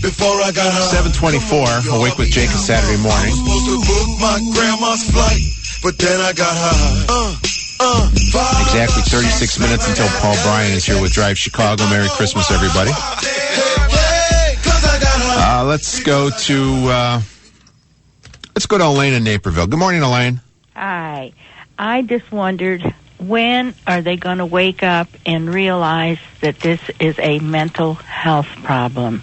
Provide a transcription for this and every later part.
Before I got 7:24, Awake with Jake is Saturday morning. I was supposed to book my grandma's flight, but then I got high. Exactly 36 minutes until Paul Bryan is here with Drive Chicago. Merry Christmas, everybody. Let's go to Elaine in Naperville. Good morning, Elaine. Hi. I just wondered, when are they going to wake up and realize that this is a mental health problem?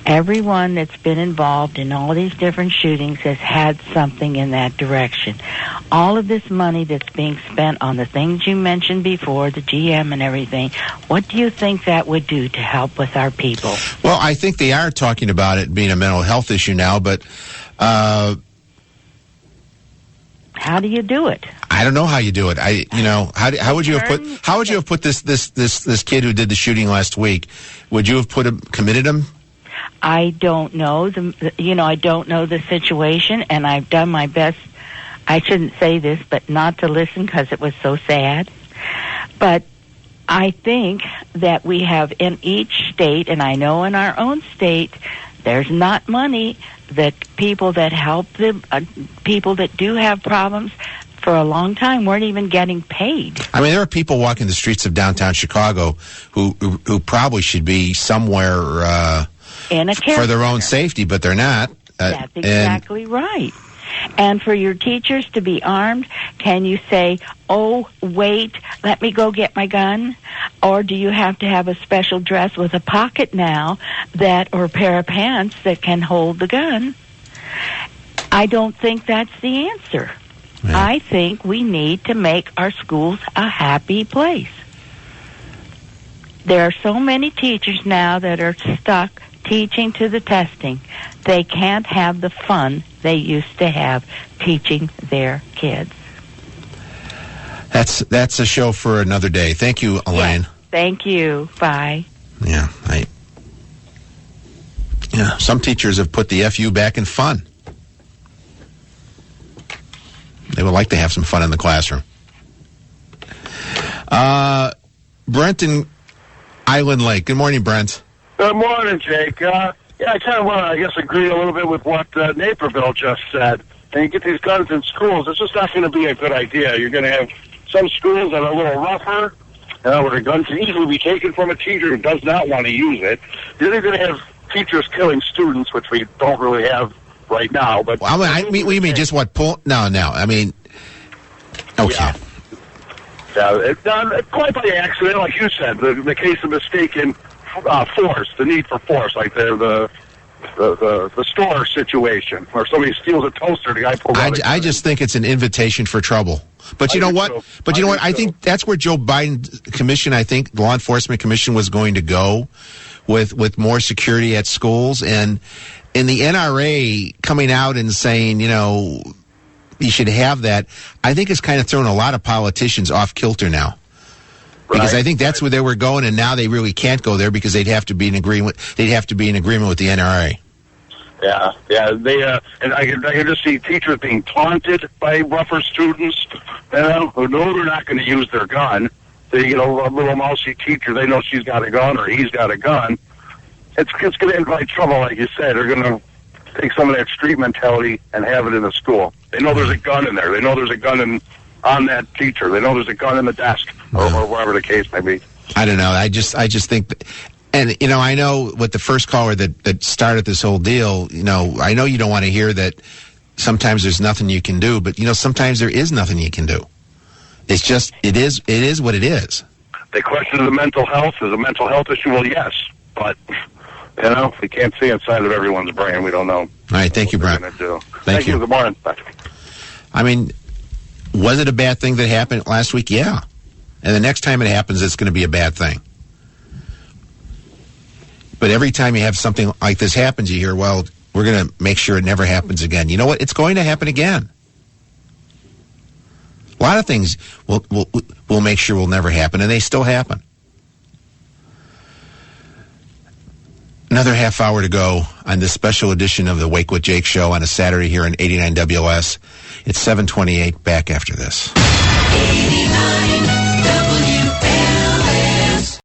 Everyone that's been involved in all these different shootings has had something in that direction. All of this money that's being spent on the things you mentioned before, the GM and everything, what do you think that would do to help with our people? Well, I think they are talking about it being a mental health issue now, but how do you do it? I don't know how you do it. How would you have put this kid who did the shooting last week? Would you have committed him? I don't know. I don't know the situation, and I've done my best. I shouldn't say this, but not to listen because it was so sad. But I think that we have in each state, and I know in our own state, there's not money that people that help the people that do have problems for a long time weren't even getting paid. I mean, there are people walking the streets of downtown Chicago who probably should be somewhere in a care for their own safety, but they're not. That's exactly right. And for your teachers to be armed, can you say, oh, wait, let me go get my gun? Or do you have to have a special dress with a pocket now or a pair of pants that can hold the gun? I don't think that's the answer. Yeah. I think we need to make our schools a happy place. There are so many teachers now that are stuck teaching to the testing. They can't have the fun they used to have teaching their kids. That's a show for another day. Thank you, Elaine. Yeah, thank you. Bye. Yeah, some teachers have put the FU back in fun. They would like to have some fun in the classroom. Brent in Island Lake. Good morning, Brent. Good morning, Jake. I kind of want to, agree a little bit with what Naperville just said. And you get these guns in schools, it's just not going to be a good idea. You're going to have some schools that are a little rougher, where a gun can easily be taken from a teacher who does not want to use it. You're going to have teachers killing students, which we don't really have right now. But we mean just what? No. I mean, okay. Quite by accident, like you said, the case of mistaken force, the need for force, like the store situation where somebody steals a toaster, the guy pulls out I just think it's an invitation for trouble. But you know what? I think that's where Joe Biden's commission, the law enforcement commission, was going to go with more security at schools. And in the NRA coming out and saying, you should have that, I think it's kind of thrown a lot of politicians off kilter now. Because I think that's where they were going, and now they really can't go there because they'd have to be in agreement. They'd have to be in agreement with the NRA. Yeah. And I can just see teachers being taunted by rougher students, who know they're not going to use their gun. They get a little mousy teacher. They know she's got a gun or he's got a gun. It's going to invite trouble, like you said. They're going to take some of that street mentality and have it in the school. They know there's a gun in there. They know there's a gun on that teacher. They know there's a gun in the desk or whatever the case may be. I don't know. I just think, and I know with the first caller that started this whole deal, I know you don't want to hear that sometimes there's nothing you can do, but sometimes there is nothing you can do. It's just, it is what it is. They question the mental health. Is a mental health issue? Well, yes, but we can't see inside of everyone's brain. We don't know. All right. Thank you, Brent. Thank you. Good morning. Bye. I mean, was it a bad thing that happened last week? Yeah. And the next time it happens, it's going to be a bad thing. But every time you have something like this happens, you hear, well, we're going to make sure it never happens again. You know what? It's going to happen again. A lot of things we'll make sure will never happen, and they still happen. Another half hour to go on this special edition of the Wake with Jake show on a Saturday here on 89 WLS. It's 7:28. Back after this. 89.